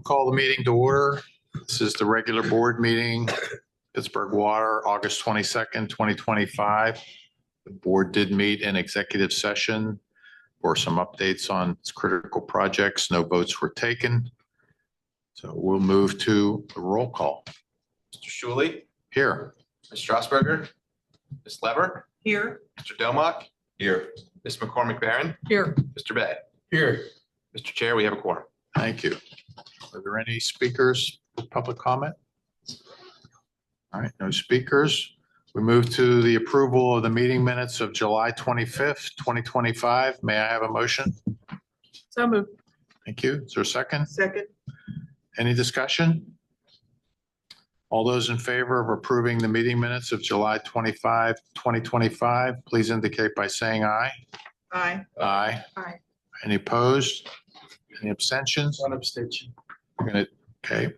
call the meeting to order. This is the regular board meeting, Pittsburgh Water, August 22nd, 2025. The board did meet in executive session for some updates on its critical projects. No votes were taken. So we'll move to the roll call. Mr. Shuley? Here. Ms. Strasburger? Ms. Lever? Here. Mr. Domock? Here. Ms. McCormick Barron? Here. Mr. Bay? Here. Mr. Chair, we have a quorum. Thank you. Are there any speakers for public comment? All right, no speakers. We move to the approval of the meeting minutes of July 25th, 2025. May I have a motion? So moved. Thank you. Is there a second? Second. Any discussion? All those in favor of approving the meeting minutes of July 25, 2025, please indicate by saying aye. Aye. Aye. Aye. Any opposed? Any abstentions? One abstention. Okay,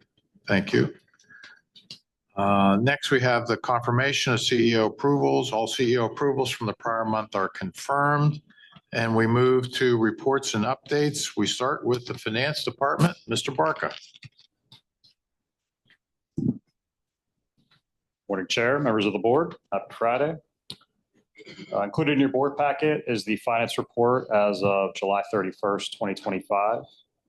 thank you. Next, we have the confirmation of CEO approvals. All CEO approvals from the prior month are confirmed. And we move to reports and updates. We start with the Finance Department. Mr. Barca. Morning, Chair, members of the board. Happy Friday. Included in your board packet is the finance report as of July 31st, 2025.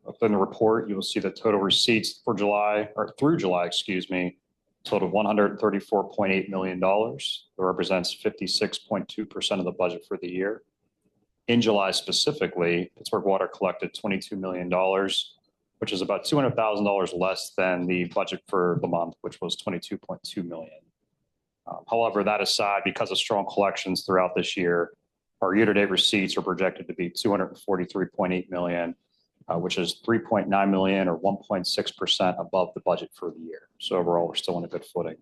Within the report, you will see the total receipts for July, or through July, excuse me, totaled $134.8 million. That represents 56.2% of the budget for the year. In July specifically, Pittsburgh Water collected $22 million, which is about $200,000 less than the budget for the month, which was $22.2 million. However, that aside, because of strong collections throughout this year, our year-to-date receipts are projected to be $243.8 million, which is $3.9 million or 1.6% above the budget for the year. So overall, we're still on a good footing.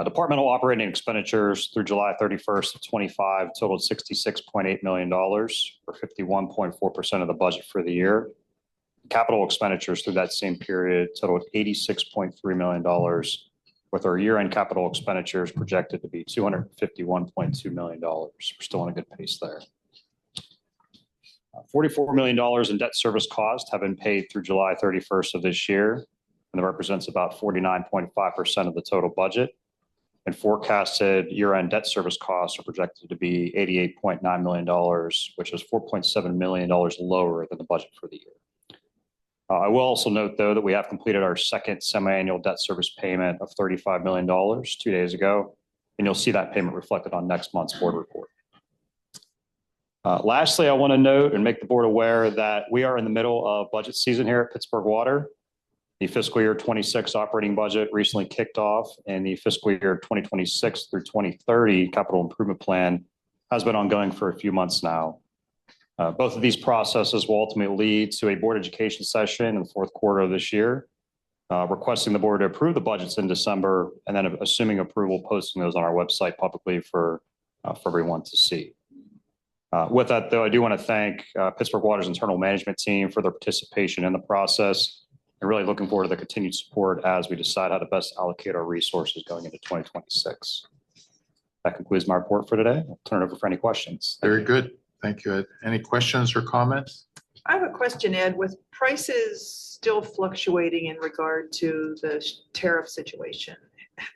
Departmental operating expenditures through July 31st of 25 totaled $66.8 million, or 51.4% of the budget for the year. Capital expenditures through that same period totaled $86.3 million, with our year-end capital expenditures projected to be $251.2 million. We're still on a good pace there. $44 million in debt service costs have been paid through July 31st of this year, and that represents about 49.5% of the total budget. And forecasted year-end debt service costs are projected to be $88.9 million, which is $4.7 million lower than the budget for the year. I will also note, though, that we have completed our second semi-annual debt service payment of $35 million 2 days ago, and you'll see that payment reflected on next month's board report. Lastly, I want to note and make the board aware that we are in the middle of budget season here at Pittsburgh Water. The fiscal year 26 operating budget recently kicked off, and the fiscal year 2026 through 2030 capital improvement plan has been ongoing for a few months now. Both of these processes will ultimately lead to a board education session in the fourth quarter of this year, requesting the board to approve the budgets in December, and then assuming approval, posting those on our website publicly for everyone to see. With that, though, I do want to thank Pittsburgh Water's internal management team for their participation in the process, and really looking forward to the continued support as we decide how to best allocate our resources going into 2026. That concludes my report for today. I'll turn it over for any questions. Very good. Thank you, Ed. Any questions or comments? I have a question, Ed. With prices still fluctuating in regard to the tariff situation,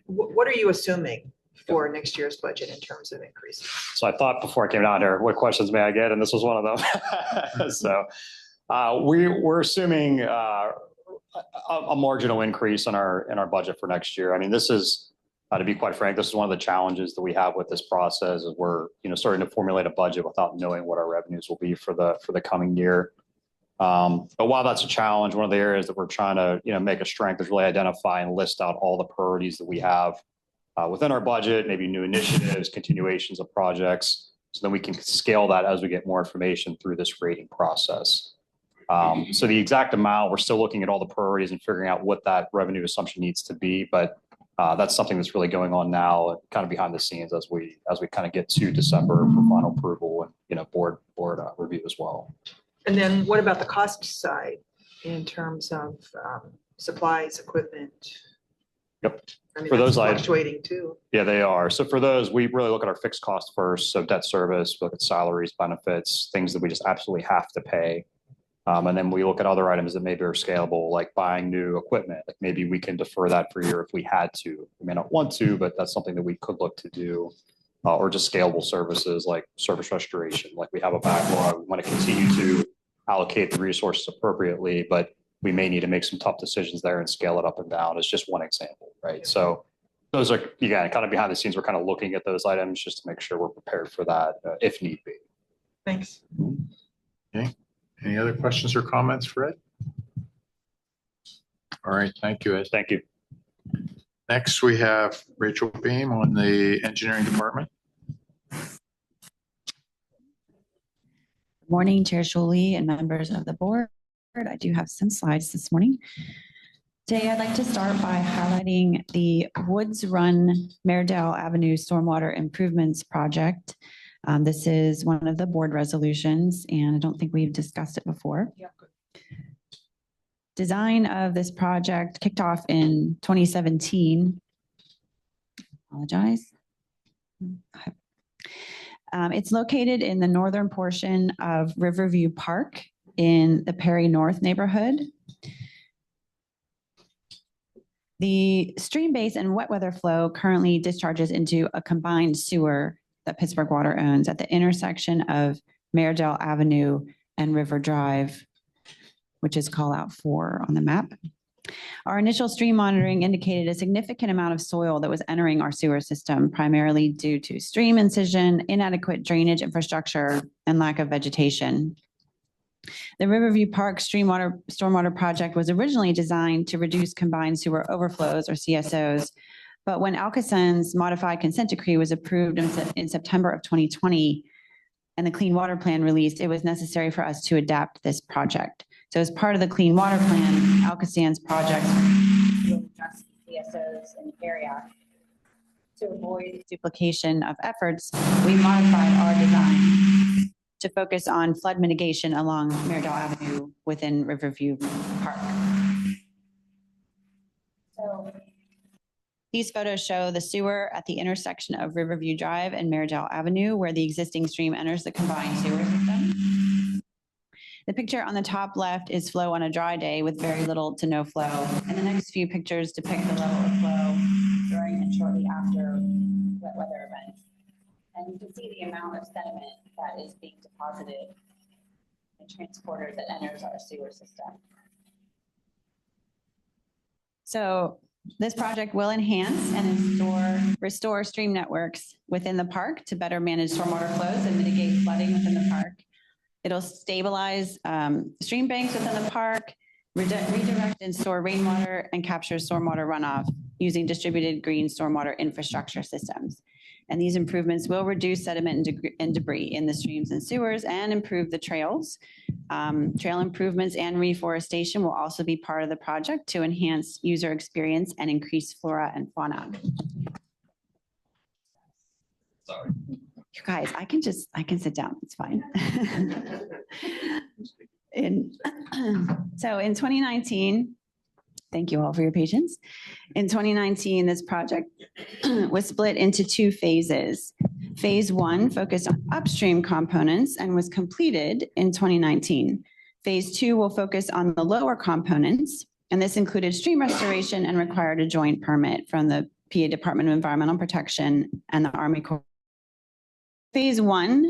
what are you assuming for next year's budget in terms of increases? So I thought before I came down here, what questions may I get? And this was one of them. So we're assuming a marginal increase in our budget for next year. I mean, this is, to be quite frank, this is one of the challenges that we have with this process is we're starting to formulate a budget without knowing what our revenues will be for the coming year. But while that's a challenge, one of the areas that we're trying to make a strength is really identify and list out all the priorities that we have within our budget, maybe new initiatives, continuations of projects, so then we can scale that as we get more information through this rating process. So the exact amount, we're still looking at all the priorities and figuring out what that revenue assumption needs to be, but that's something that's really going on now, kind of behind the scenes as we kind of get to December for final approval and board review as well. And then what about the cost side in terms of supplies, equipment? Yep. I mean, for those fluctuating too. Yeah, they are. So for those, we really look at our fixed costs first. So debt service, we look at salaries, benefits, things that we just absolutely have to pay. And then we look at other items that maybe are scalable, like buying new equipment. Like maybe we can defer that for a year if we had to. We may not want to, but that's something that we could look to do. Or just scalable services like service restoration. Like we have a backlog, we want to continue to allocate the resources appropriately, but we may need to make some tough decisions there and scale it up and down. It's just one example, right? So those are, again, kind of behind the scenes, we're kind of looking at those items just to make sure we're prepared for that if need be. Thanks. Okay. Any other questions or comments for Ed? All right, thank you, Ed. Thank you. Next, we have Rachel Beam on the engineering department. Morning, Chair Shuley and members of the board. I do have some slides this morning. Today, I'd like to start by highlighting the Woods Run Maredale Avenue Stormwater Improvements Project. This is one of the board resolutions, and I don't think we've discussed it before. Design of this project kicked off in 2017. Apologize. It's located in the northern portion of Riverview Park in the Perry North neighborhood. The stream base and wet weather flow currently discharges into a combined sewer that Pittsburgh Water owns at the intersection of Maredale Avenue and River Drive, which is call out 4 on the map. Our initial stream monitoring indicated a significant amount of soil that was entering our sewer system, primarily due to stream incision, inadequate drainage infrastructure, and lack of vegetation. The Riverview Park Stormwater Project was originally designed to reduce combined sewer overflows, or CSOs, but when Alcason's modified consent decree was approved in September of 2020 and the Clean Water Plan released, it was necessary for us to adapt this project. So as part of the Clean Water Plan, Alcason's project will address CSOs in the area. To avoid duplication of efforts, we modified our design to focus on flood mitigation along Maredale Avenue within Riverview Park. So these photos show the sewer at the intersection of Riverview Drive and Maredale Avenue, where the existing stream enters the combined sewer system. The picture on the top left is flow on a dry day with very little to no flow. And the next few pictures depict the level of flow during and shortly after wet weather events. And you can see the amount of sediment that is being deposited in transporters that enters our sewer system. So this project will enhance and restore stream networks within the park to better manage stormwater flows and mitigate flooding within the park. It'll stabilize stream banks within the park, redirect and store rainwater, and capture stormwater runoff using distributed green stormwater infrastructure systems. And these improvements will reduce sediment and debris in the streams and sewers and improve the trails. Trail improvements and reforestation will also be part of the project to enhance user experience and increase flora and fauna. Sorry. You guys, I can sit down, it's fine. So in 2019, thank you all for your patience. In 2019, this project was split into 2 phases. Phase 1 focused on upstream components and was completed in 2019. Phase 2 will focus on the lower components, and this included stream restoration and required a joint permit from the PA Department of Environmental Protection and the Army Corps. Phase 1,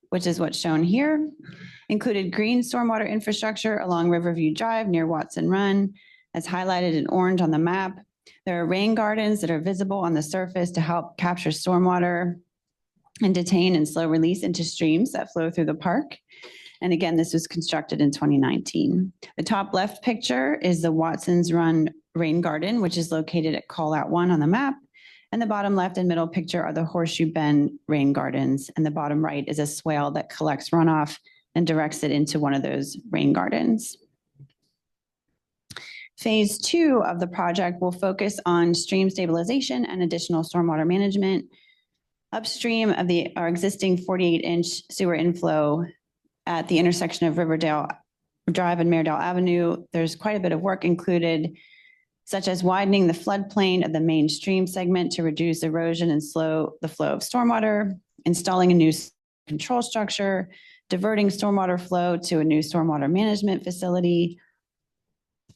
which is what's shown here, included green stormwater infrastructure along Riverview Drive near Watson Run, as highlighted in orange on the map. There are rain gardens that are visible on the surface to help capture stormwater and detain and slow release into streams that flow through the park. And again, this was constructed in 2019. The top left picture is the Watson's Run Rain Garden, which is located at call out 1 on the map. And the bottom left and middle picture are the Horseshoe Bend Rain Gardens. And the bottom right is a swale that collects runoff and directs it into one of those rain gardens. Phase 2 of the project will focus on stream stabilization and additional stormwater management. Upstream of our existing 48-inch sewer inflow at the intersection of Riverdale Drive and Maredale Avenue, there's quite a bit of work included, such as widening the floodplain of the main stream segment to reduce erosion and slow the flow of stormwater, installing a new control structure, diverting stormwater flow to a new stormwater management facility,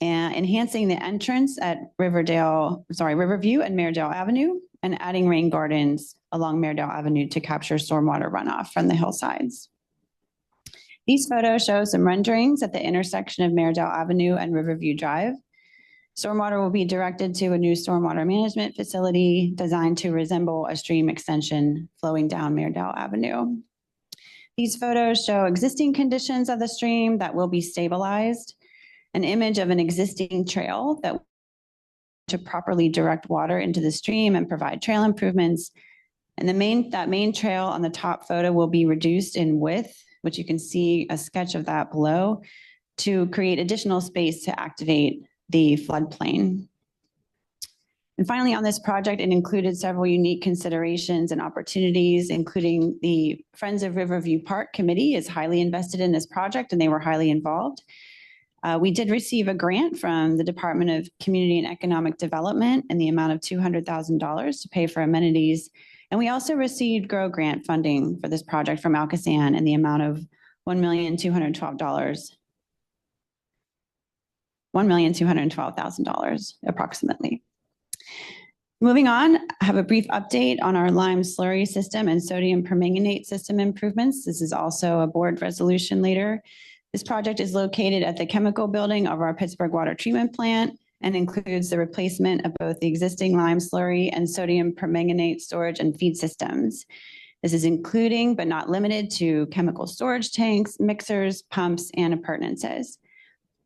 and enhancing the entrance at Riverview and Maredale Avenue, and adding rain gardens along Maredale Avenue to capture stormwater runoff from the hillsides. These photos show some renderings at the intersection of Maredale Avenue and Riverview Drive. Stormwater will be directed to a new stormwater management facility designed to resemble a stream extension flowing down Maredale Avenue. These photos show existing conditions of the stream that will be stabilized, an image of an existing trail that to properly direct water into the stream and provide trail improvements. And that main trail on the top photo will be reduced in width, which you can see a sketch of that below, to create additional space to activate the floodplain. And finally, on this project, it included several unique considerations and opportunities, including the Friends of Riverview Park Committee is highly invested in this project, and they were highly involved. We did receive a grant from the Department of Community and Economic Development in the amount of $200,000 to pay for amenities. And we also received GROW grant funding for this project from Alcoasand in the amount of $1,212,000 approximately. Moving on, I have a brief update on our lime slurry system and sodium permanganate system improvements. This is also a board resolution later. This project is located at the chemical building of our Pittsburgh water treatment plant and includes the replacement of both the existing lime slurry and sodium permanganate storage and feed systems. This is including but not limited to chemical storage tanks, mixers, pumps, and appurtenances.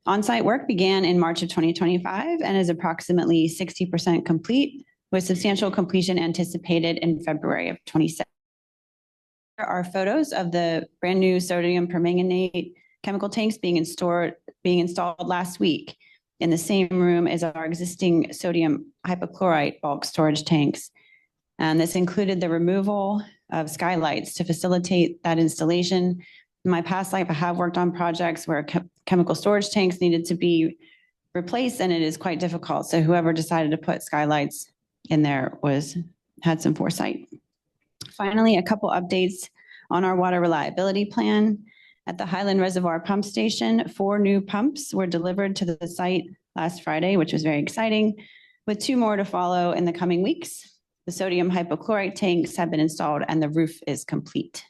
On-site work began in March of 2025 and is approximately 60% complete, with substantial completion anticipated in February of 2026. There are photos of the brand new sodium permanganate chemical tanks being installed last week in the same room as our existing sodium hypochlorite bulk storage tanks. And this included the removal of skylights to facilitate that installation. In my past life, I have worked on projects where chemical storage tanks needed to be replaced, and it is quite difficult. So whoever decided to put skylights in there had some foresight. Finally, a couple updates on our water reliability plan. At the Highland Reservoir Pump Station, 4 new pumps were delivered to the site last Friday, which was very exciting, with 2 more to follow in the coming weeks. The sodium hypochlorite tanks have been installed and the roof is complete.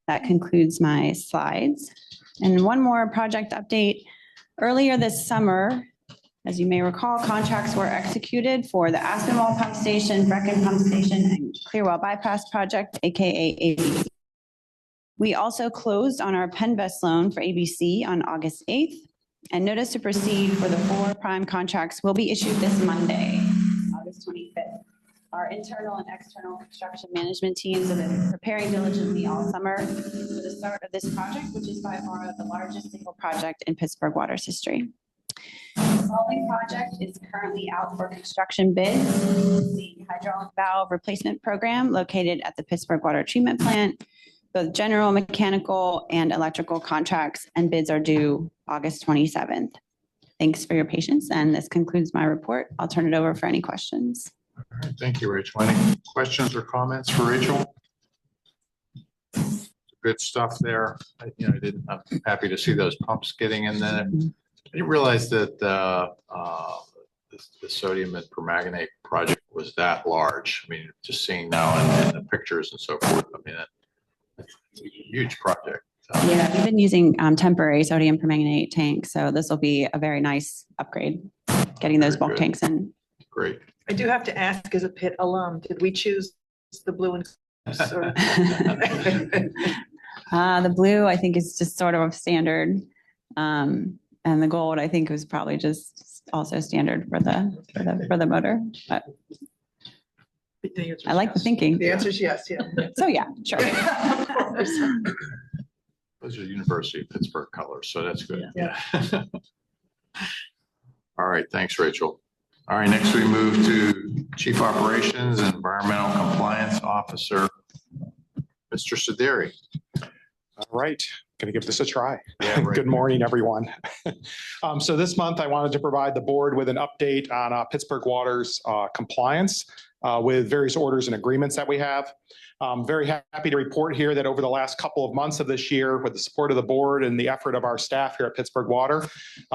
That concludes my slides. And one more project update. Earlier this summer, as you may recall, contracts were executed for the Aspinwall Pump Station, Brecken Pump Station, and Clearwell Bypass Project, AKA ABC. We also closed on our Penvest loan for ABC on August 8th, and notice to proceed for the 4 prime contracts will be issued this Monday, August 25th. Our internal and external construction management teams have been preparing diligently all summer for the start of this project, which is by far the largest single project in Pittsburgh water's history. The following project is currently out for construction bids. The hydraulic valve replacement program located at the Pittsburgh Water Treatment Plant. Both general, mechanical, and electrical contracts and bids are due August 27th. Thanks for your patience, and this concludes my report. I'll turn it over for any questions. All right, thank you, Rachel. Any questions or comments for Rachel? Good stuff there. I'm happy to see those pumps getting in there. I didn't realize that the sodium and permanganate project was that large. I mean, just seeing now in the pictures and so forth, I mean, it's a huge project. Yeah, we've been using temporary sodium permanganate tanks, so this will be a very nice upgrade, getting those bulk tanks in. Great. I do have to ask, as a Pitt alum, did we choose the blue and or- The blue, I think, is just sort of standard, and the gold, I think, was probably just also standard for the motor. But The answer is I like the yes. thinking. The answer is yes, yeah. So yeah, sure. Of course. Those are University of Pittsburgh colors, so that's good. Yeah. All right, thanks, Rachel. All right, next we move to Chief Operations and Environmental Compliance Officer, Mr. Sideri. All right. going to give this a try. Yeah, right. Good morning, everyone. So this month, I wanted to provide the board with an update on Pittsburgh Water's compliance with various orders and agreements that we have. I'm very happy to report here that over the last couple of months of this year, with the support of the board and the effort of our staff here at Pittsburgh Water,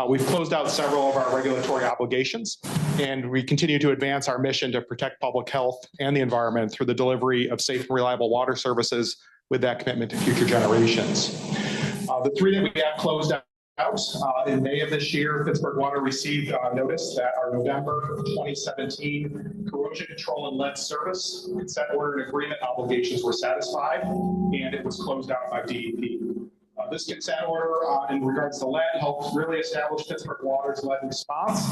we've closed out several of our regulatory obligations, and we continue to advance our mission to protect public health and the environment through the delivery of safe and reliable water services with that commitment to future generations. The three that we have closed out in May of this year, Pittsburgh Water received notice that our November 2017 corrosion control and lead service consent order and agreement obligations were satisfied, and it was closed out by DEP. This consent order in regards to lead helps really establish Pittsburgh Water's lead response.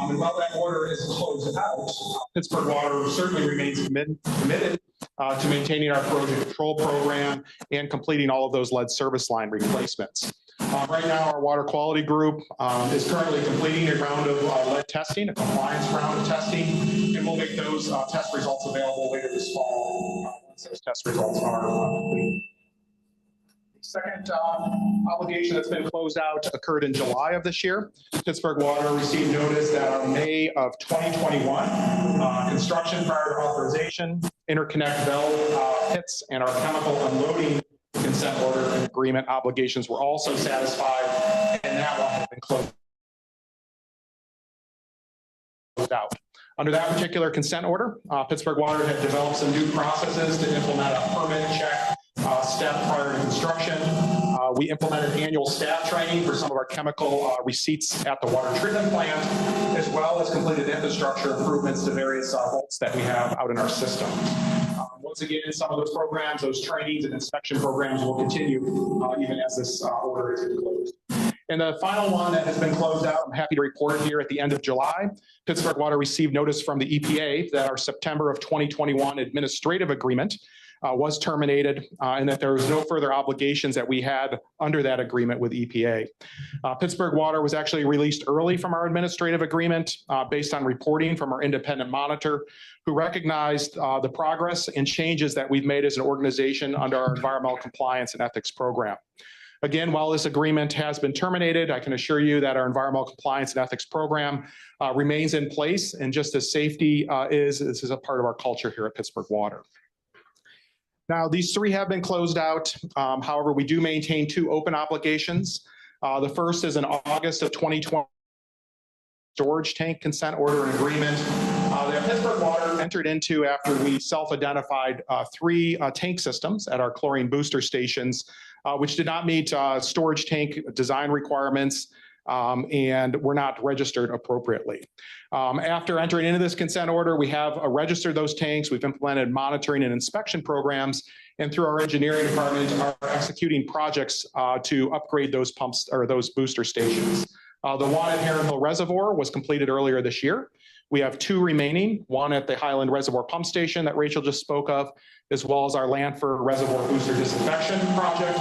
And while that order is closed out, Pittsburgh Water certainly remains committed to maintaining our corrosion control program and completing all of those lead service line replacements. Right now, our water quality group is currently completing a round of lead testing, a compliance round of testing, and we'll make those test results available later this fall once those test results are complete. The second obligation that's been closed out occurred in July of this year. Pittsburgh Water received notice that on May of 2021, construction prior to authorization, interconnect valve pits, and our chemical unloading consent order and agreement obligations were also satisfied, and that one has been closed out. Under that particular consent order, Pittsburgh Water had developed some new processes to implement a permit check step prior to construction. We implemented annual staff training for some of our chemical receipts at the water treatment plant, as well as completed infrastructure improvements to various vaults that we have out in our system. Once again, some of those programs, those trainings and inspection programs will continue even as this order is closed. And the final one that has been closed out, I'm happy to report here at the end of July, Pittsburgh Water received notice from the EPA that our September of 2021 administrative agreement was terminated and that there was no further obligations that we had under that agreement with EPA. Pittsburgh Water was actually released early from our administrative agreement based on reporting from our independent monitor, who recognized the progress and changes that we've made as an organization under our environmental compliance and ethics program. Again, while this agreement has been terminated, I can assure you that our environmental compliance and ethics program remains in place, and just as safety this is a part of our culture here at Pittsburgh Water. Now, these three have been closed out. However, we do maintain two open obligations. The first is in August of 2020, storage tank consent order and agreement that Pittsburgh Water entered into after we self-identified three tank systems at our chlorine booster stations, which did not meet storage tank design requirements and were not registered appropriately. After entering into this consent order, we have registered those tanks. We've implemented monitoring and inspection programs, and through our engineering department are executing projects to upgrade those pumps or those booster stations. The one at Heron Hill Reservoir was completed earlier this year. We have two remaining, one at the Highland Reservoir Pump Station that Rachel just spoke of, as well as our Lanford Reservoir Booster Disinfection Project.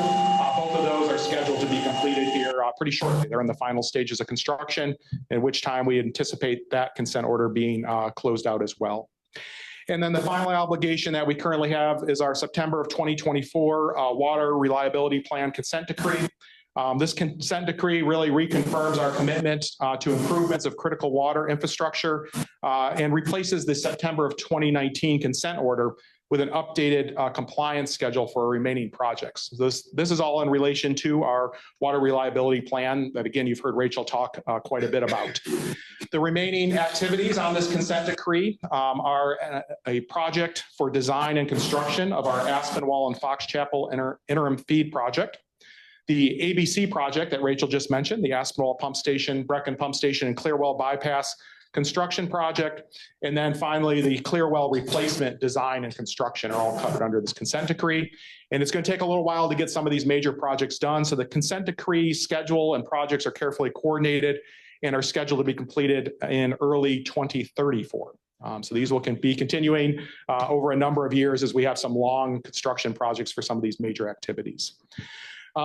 Both of those are scheduled to be completed here pretty shortly. They're in the final stages of construction, at which time we anticipate that consent order being closed out as well. And then the final obligation that we currently have is our September of 2024 Water Reliability Plan Consent Decree. This consent decree really reconfirms our commitment to improvements of critical water infrastructure and replaces the September of 2019 consent order with an updated compliance schedule for remaining projects. This is all in relation to our water reliability plan that, again, you've heard Rachel talk quite a bit about. The remaining activities on this consent decree are a project for design and construction of our Aspinwall and Fox Chapel interim feed project. The ABC project that Rachel just mentioned, the Aspinwall Pump Station, Brecken Pump Station, and Clearwell Bypass construction project. And then finally, the Clearwell replacement design and construction are all covered under this consent decree. And it's going to take a little while to get some of these major projects done. So the consent decree schedule and projects are carefully coordinated and are scheduled to be completed in early 2034. So these will be continuing over a number of years as we have some long construction projects for some of these major activities.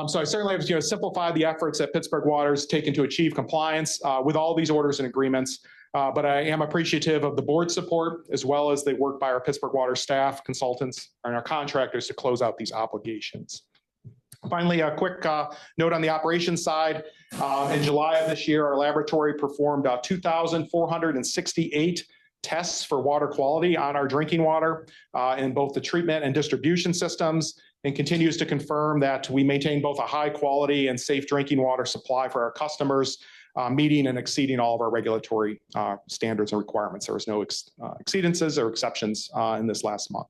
So I certainly have simplified the efforts that Pittsburgh Water has taken to achieve compliance with all these orders and agreements. But I am appreciative of the board's support, as well as the work by our Pittsburgh Water staff, consultants, and our contractors to close out these obligations. Finally, a quick note on the operations side. In July of this year, our laboratory performed 2,468 tests for water quality on our drinking water in both the treatment and distribution systems, and continues to confirm that we maintain both a high quality and safe drinking water supply for our customers, meeting and exceeding all of our regulatory standards and requirements. There was no exceedances or exceptions in this last month.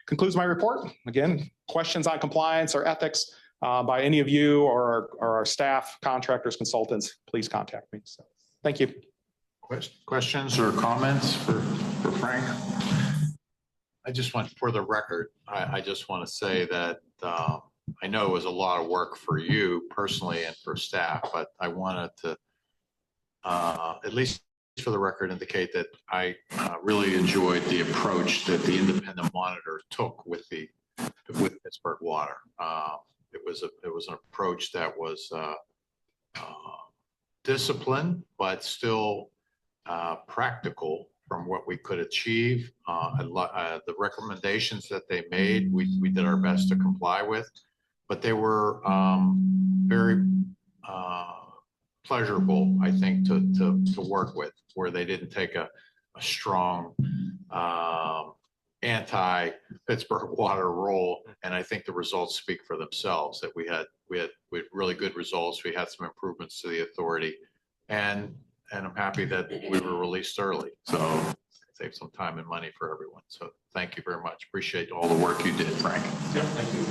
Concludes my report. Again, questions on compliance or ethics by any of you or our staff, contractors, consultants, please contact me. So, thank you. Questions or comments for Frank? I just want, for the record, I just want to say that I know it was a lot of work for you personally and for staff, but I wanted to at least for the record indicate that I really enjoyed the approach that the independent monitor took with Pittsburgh Water. It was an approach that was disciplined, but still practical from what we could achieve. The recommendations that they made, we did our best to comply with, but they were very pleasurable, I think, to work with, where they didn't take a strong anti-Pittsburgh Water role. And I think the results speak for themselves, that we had really good results. We had some improvements to the authority, and I'm happy that we were released early. So save some time and money for everyone. So thank you very much. Appreciate all the work you did, Frank. Yeah, thank you.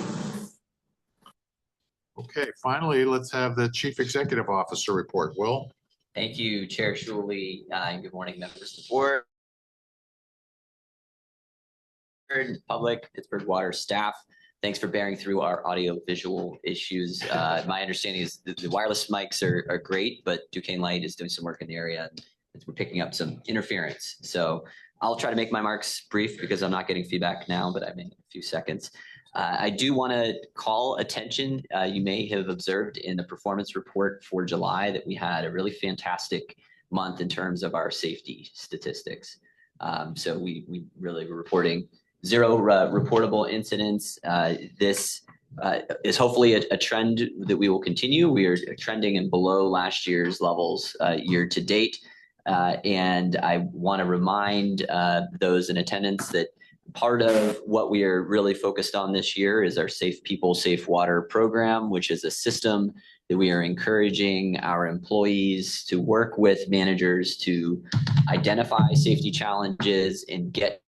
Okay, finally, let's have the Chief Executive Officer report. Will? Thank you, Chair Shuley, and good morning, members of the board, public, Pittsburgh Water staff. Thanks for bearing through our audio visual issues. My understanding is that the wireless mics are great, but Duquesne Light is doing some work in the area and we're picking up some interference. So I'll try to make my marks brief because I'm not getting feedback now, but I may in a few seconds. I do want to call attention. You may have observed in the performance report for July that we had a really fantastic month in terms of our safety statistics. So we really were reporting 0 reportable incidents. This is hopefully a trend that we will continue. We are trending in below last year's levels year to date. And I want to remind those in attendance that part of what we are really focused on this year is our Safe People, Safe Water program, which is a system that we are encouraging our employees to work with managers to identify safety challenges and get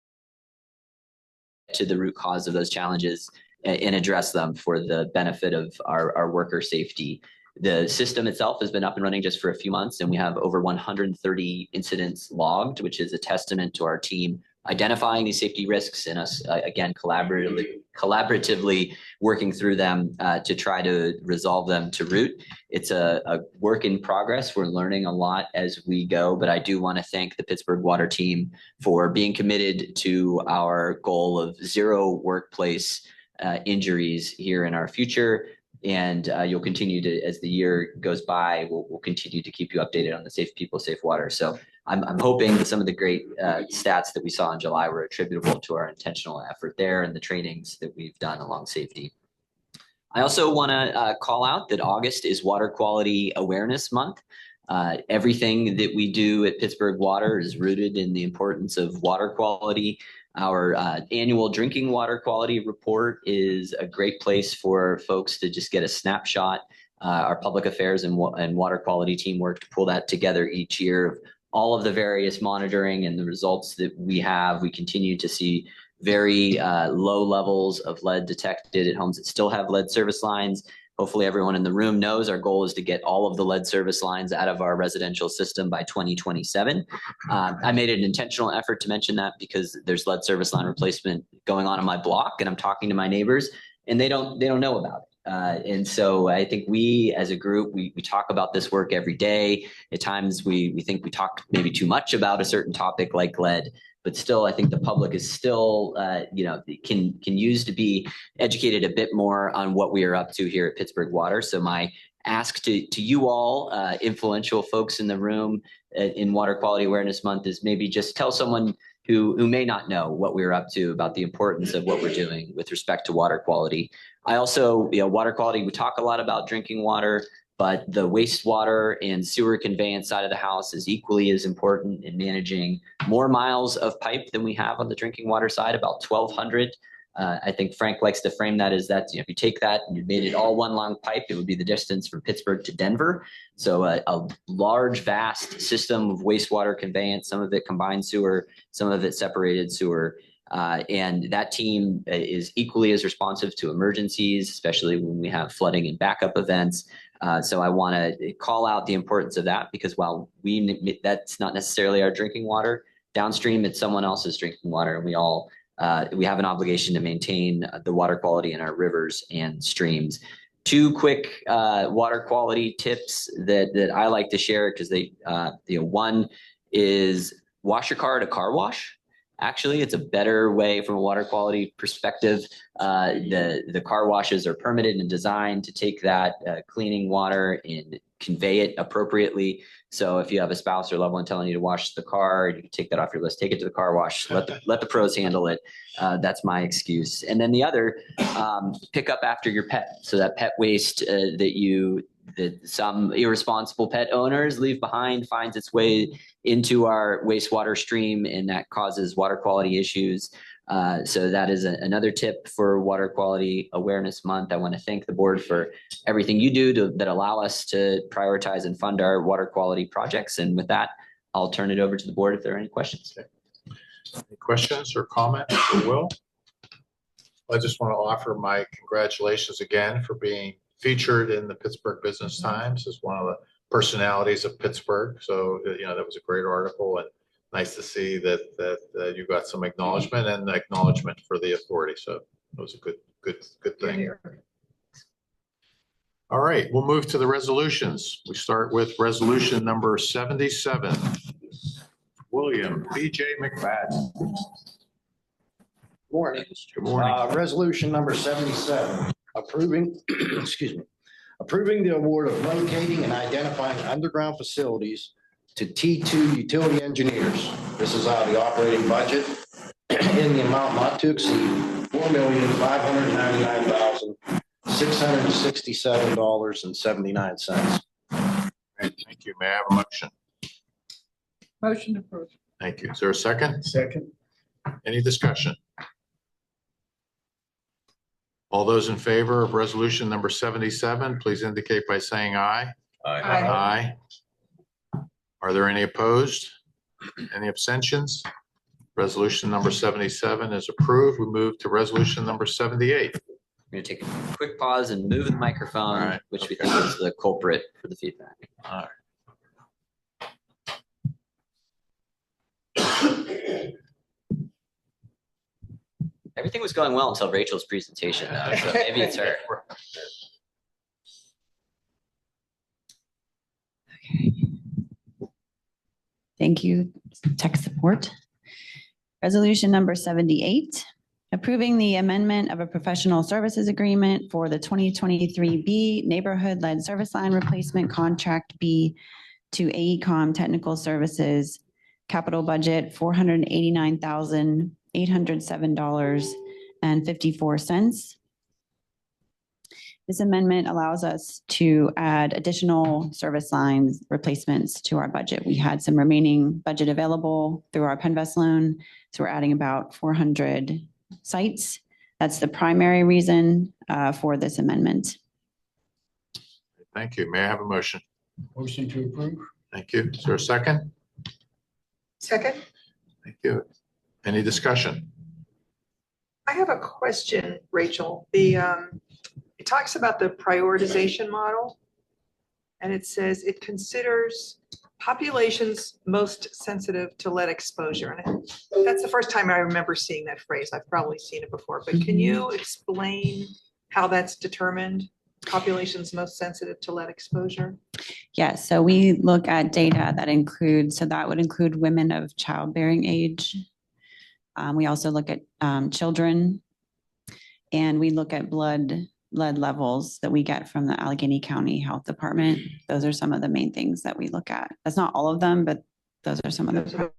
to the root cause of those challenges and address them for the benefit of our worker safety. The system itself has been up and running just for a few months, and we have over 130 incidents logged, which is a testament to our team identifying these safety risks and us, again, collaboratively working through them to try to resolve them to root. It's a work in progress. We're learning a lot as we go, but I do want to thank the Pittsburgh Water team for being committed to our goal of 0 workplace injuries here in our future. And you'll continue to, as the year goes by, we'll continue to keep you updated on the Safe People, Safe Water. So I'm hoping that some of the great stats that we saw in July were attributable to our intentional effort there and the trainings that we've done along safety. I also want to call out that August is Water Quality Awareness Month. Everything that we do at Pittsburgh Water is rooted in the importance of water quality. Our annual drinking water quality report is a great place for folks to just get a snapshot. Our public affairs and water quality team work to pull that together each year of all of the various monitoring and the results that we have. We continue to see very low levels of lead detected at homes that still have lead service lines. Hopefully everyone in the room knows our goal is to get all of the lead service lines out of our residential system by 2027. I made an intentional effort to mention that because there's lead service line replacement going on my block, and I'm talking to my neighbors and they don't know about it. And so I think we as a group, we talk about this work every day. At times we think we talk maybe too much about a certain topic like lead, but still I think the public is still, can use to be educated a bit more on what we are up to here at Pittsburgh Water. So my ask to you all, influential folks in the room in Water Quality Awareness Month, is maybe just tell someone who may not know what we're up to about the importance of what we're doing with respect to water quality. I also, water quality, we talk a lot about drinking water, but the wastewater and sewer conveyance side of the house is equally as important in managing more miles of pipe than we have on the drinking water side, about 1,200. I think Frank likes to frame that as that, if you take that and you made it all one long pipe, it would be the distance from Pittsburgh to Denver. So a large, vast system of wastewater conveyance, some of it combined sewer, some of it separated sewer. And that team is equally as responsive to emergencies, especially when we have flooding and backup events. So I want to call out the importance of that, because while that's not necessarily our drinking water, downstream it's someone else's drinking water, and we have an obligation to maintain the water quality in our rivers and streams. Two quick water quality tips that I like to share, because one is wash your car at a car wash. Actually, it's a better way from a water quality perspective. The car washes are permitted and designed to take that cleaning water and convey it appropriately. So if you have a spouse or loved one telling you to wash the car, you can take that off your list, take it to the car wash, let the pros handle it. That's my excuse. And then the other, pick up after your pet. So that pet waste that some irresponsible pet owners leave behind finds its way into our wastewater stream, and that causes water quality issues. So that is another tip for Water Quality Awareness Month. I want to thank the board for everything you do that allow us to prioritize and fund our water quality projects. And with that, I'll turn it over to the board if there are any questions. Any questions or comments for Will? I just want to offer my congratulations again for being featured in the Pittsburgh Business Times as one of the personalities of Pittsburgh. So, that was a great article, and nice to see that you got some acknowledgement and acknowledgement for the authority. So it was a good thing. All right, we'll move to the resolutions. We start with resolution number 77. William B.J. McFadden. Morning. Good morning. Resolution number 77, approving the award of locating and identifying underground facilities to T2 utility engineers. This is out of the operating budget in the amount not to exceed $4,599,667.79. Thank you. May I have a motion? Motion approved. Thank you. Is there a second? Second. Any discussion? All those in favor of resolution number 77, please indicate by saying aye. Aye. Are there any opposed? Any abstentions? Resolution number 77 is approved. We move to resolution number 78. I'm going to take a quick pause and move the microphone, All right, which we okay. think is the culprit for the feedback. All right. Everything was going well until Rachel's presentation, though, so maybe it's her. Thank you, tech support. Resolution number 78, approving the amendment of a professional services agreement for the 2023B Neighborhood-Led Service Line Replacement Contract B to AECom Technical Services, capital budget $489,807.54. This amendment allows us to add additional service lines replacements to our budget. We had some remaining budget available through our Penvest loan, so we're adding about 400 sites. That's the primary reason for this amendment. Thank you. May I have a motion? Motion to approve. Thank you. Is there a second? Second. Thank you. Any discussion? I have a question, Rachel. It talks about the prioritization model, and it says it considers populations most sensitive to lead exposure. And that's the first time I remember seeing that phrase. I've probably seen it before, but can you explain how that's determined? Populations most sensitive to lead exposure? Yes, so we look at data that includes, so that would include women of childbearing age. We also look at children, and we look at lead levels that we get from the Allegheny County Health Department. Those are some of the main things that we look at. That's not all of them, but those are some of them.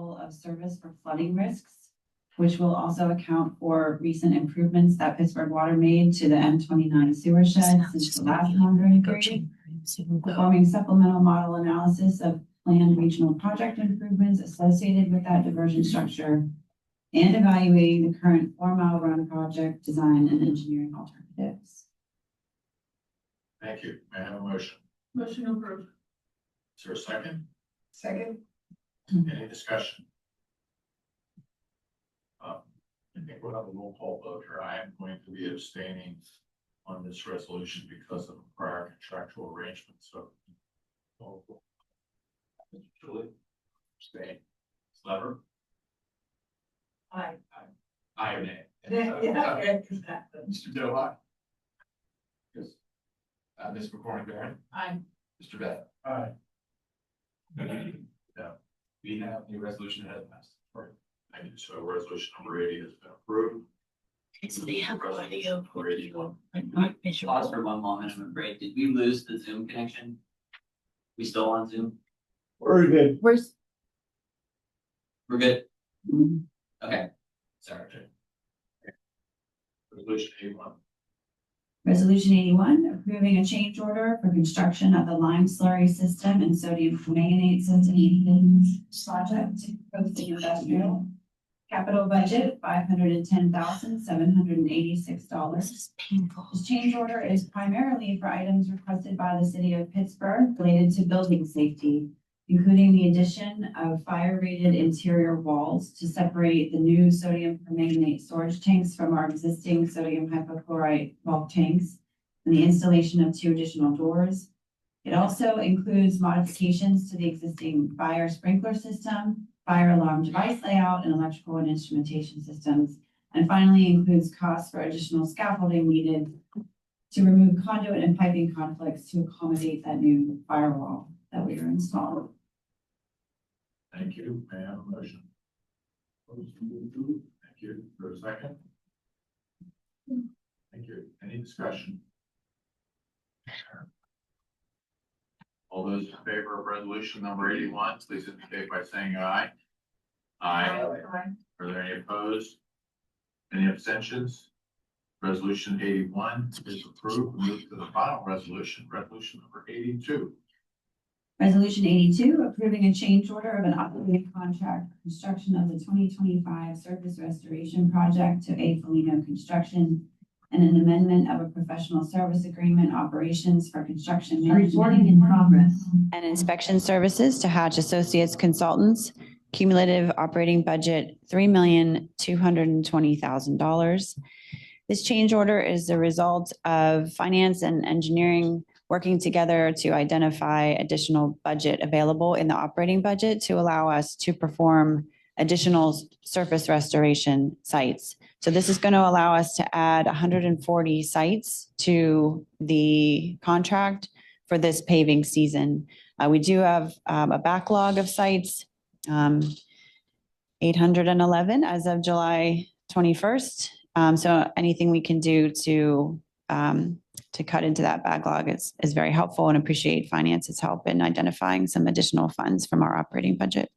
level of service for flooding risks, which will also account for recent improvements that Pittsburgh Water made to the M29 sewer shed since the last monitoring period. Performing supplemental model analysis of planned regional project improvements associated with that diversion structure, and evaluating the current 4-mile run project design and engineering alternatives. Thank you. May I have a motion? Motion approved. Is there a second? Second. Any discussion? I think we'll have a roll call vote here. I am going to be abstaining on this resolution because of a prior contractual arrangement, so. Mr. Julie? Abstain. Ms. Lever? Aye. Aye or nay? Mr. Mr. Dillon? Yes. Ms. McCormick Barron? Aye. Mr. Beth? Aye. Yeah, we have the resolution that has passed. Right. Thank you. So resolution number 80 has been approved. So they have audio for you, but not Pause visual. for one moment, I'm afraid. Did we lose the Zoom connection? We still on Zoom? Very good. Where's, We're good? Okay, sorry. Resolution 81. Resolution 81, approving a change order for construction of the lime slurry system and sodium permanganate system project to Coastal Industrial. Capital budget, $510,786. this is painful. This change order is primarily for items requested by the city of Pittsburgh related to building safety, including the addition of fire-rated interior walls to separate the new sodium permanganate storage tanks from our existing sodium hypochlorite bulk tanks, and the installation of 2 additional doors. It also includes modifications to the existing fire sprinkler system, fire alarm device layout, and electrical and instrumentation systems. And finally includes costs for additional scaffolding needed to remove conduit and piping conflicts to accommodate that new firewall that we are installing. Thank you. May I have a motion? Thank you. For a second. Thank you. Any discussion? All those in favor of resolution number 81, please indicate by saying aye. Aye. Are there any opposed? Any abstentions? Resolution 81 is approved. We move to the final resolution, resolution number 82. Resolution 82, approving a change order of an operating contract for construction of the 2025 surface restoration project to A. Felino Construction, and an amendment of a professional service agreement operations for construction management in progress and inspection services to Hatch Associates Consultants. Cumulative operating budget, $3,220,000. This change order is the result of finance and engineering working together to identify additional budget available in the operating budget to allow us to perform additional surface restoration sites. So this is going to allow us to add 140 sites to the contract for this paving season. We do have a backlog of sites, 811 as of July 21st. So anything we can do to cut into that backlog is very helpful, and appreciate finance's help in identifying some additional funds from our operating budget.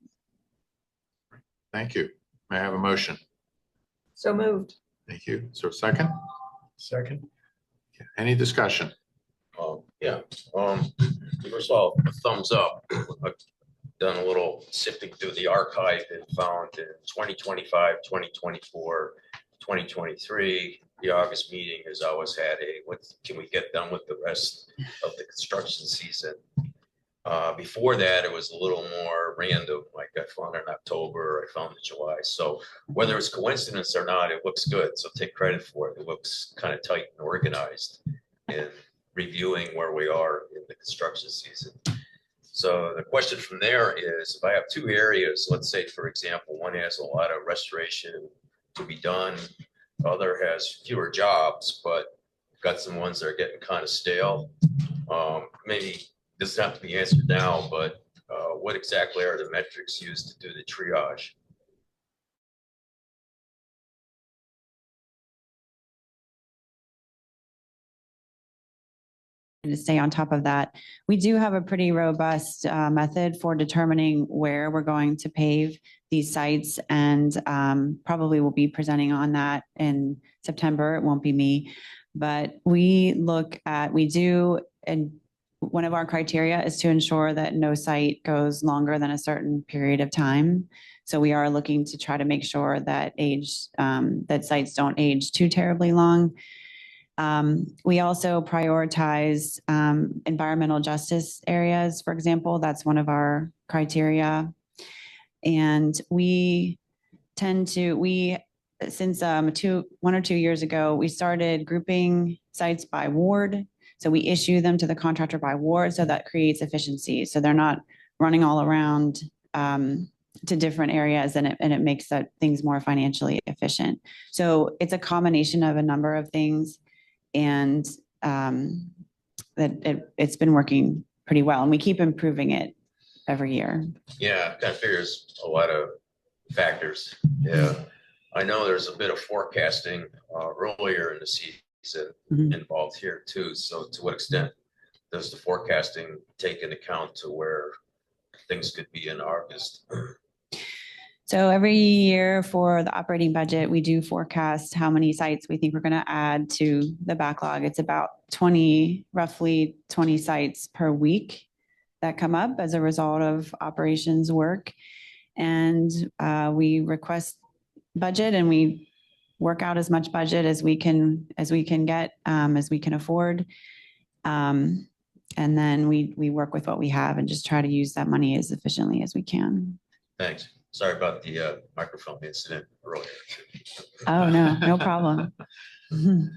Thank you. May I have a motion? So moved. Thank you. Is there a second? Second. Any discussion? Yeah, first of all, a thumbs up. I've done a little sifting through the archive and found in 2025, 2024, 2023, the August meeting has always had what can we get done with the rest of the construction season? Before that, it was a little more random, like I found in October, I found in July. So whether it's coincidence or not, it looks good. So take credit for it. It looks kind of tight and organized in reviewing where we are in the construction season. So the question from there is, if I have 2 areas, let's say, for example, one has a lot of restoration to be done, the other has fewer jobs, but got some ones that are getting kind of stale. Maybe this doesn't have to be answered now, but what exactly are the metrics used to do the triage? to stay on top of that. We do have a pretty robust method for determining where we're going to pave these sites, and probably will be presenting on that in September. It won't be me, but we do, and one of our criteria is to ensure that no site goes longer than a certain period of time. So we are looking to try to make sure that that sites don't age too terribly long. We also prioritize environmental justice areas, for example. That's one of our criteria. And we tend to, since 1 or 2 years ago, we started grouping sites by ward. So we issue them to the contractor by ward, so that creates efficiency. So they're not running all around to different areas, and it makes things more financially efficient. So it's a combination of a number of things, and it's been working pretty well, and we keep improving it every year. Yeah, kind of figures a lot of factors. Yeah. I know there's a bit of forecasting earlier in the season involved here too. So to what extent does the forecasting take into account to where things could be in August? So every year for the operating budget, we do forecast how many sites we think we're going to add to the backlog. It's about roughly 20 sites per week that come up as a result of operations work. And we request budget, and we work out as much budget as we can get, as we can afford. And then we work with what we have and just try to use that money as efficiently as we can. Thanks. Sorry about the microphone incident earlier. Oh, no problem. All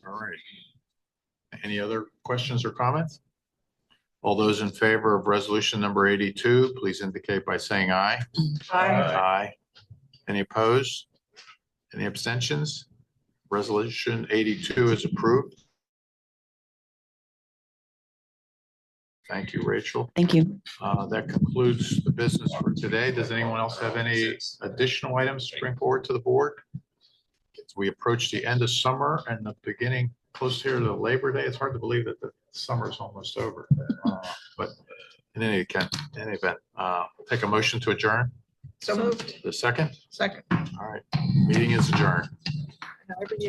right. Any other questions or comments? All those in favor of resolution number 82, please indicate by saying aye. Aye. Any opposed? Any abstentions? Resolution 82 is approved. Thank you, Rachel. Thank you. That concludes the business for today. Does anyone else have any additional items to bring forward to the board? As we approach the end of summer and the beginning close here to Labor Day, it's hard to believe that the summer is almost over. But in any event, take a motion to adjourn. So moved. The second? Second. All right. Meeting is adjourned. Every year.